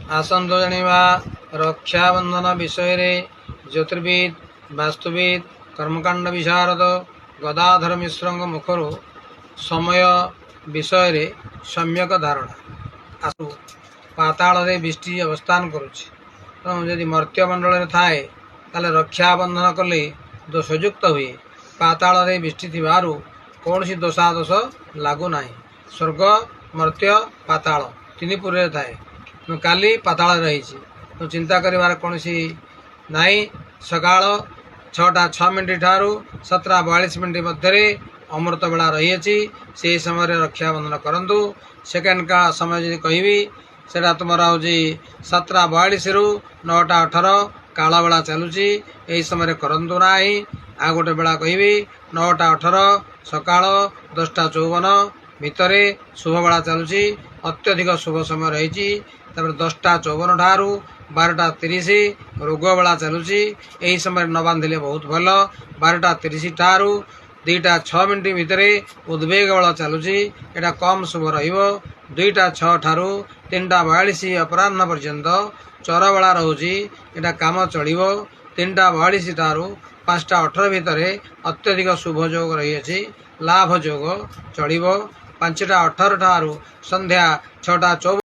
आसंतु जानिबा रक्षाबंधन विषय रे ज्योतिर्विद वास्तुविद कर्मकांड विशारद गदाधर मिश्र मुखर समय विषय रे सम्यक धारणा आसु पाताल रे बिष्टि अवस्थान करुछि जदि मर्त्यमंडल थाए ताले रक्षाबंधन कले दोषयुक्त हुए पाताल रे बिष्टि थिबारु कौन दोषादोष लागू नाही स्वर्ग मर्त्य पाताल तीन पुरे थाए काली पाताल रही तो चिंता करिवार कौन नाई सकाळ 6:06 ठारू 7:42 मध्य अमृत बेला रही से समय रक्षाबंधन करंतु सेकेंड का समय जी कहबी से तुम हूँ 7:42 रु 9:18 काला बेला चलुची यही समय करंतु ना आ गोटे बेला कहबी 9:18 सकाळ 10:54 भितर शुभ बेला चलुची अत्यधिक शुभ समय रही 10:54 ठारू 12:30 रोग बेला चलुची यही समय न बांधिले बहुत भल 12:30 ठारू 2:06 भितर उद्वेग बेला चलुची एटा कम शुभ रहिबो 2:06 ठारू 3:42 अपराह्न पर्यंत चर बेला रहुची एटा काम चलिबो 3:42 ठारू 5:18 भितर अत्यधिक शुभ योग रही लाभ योग चलिबो 5:18 ठारू संध्या 6:54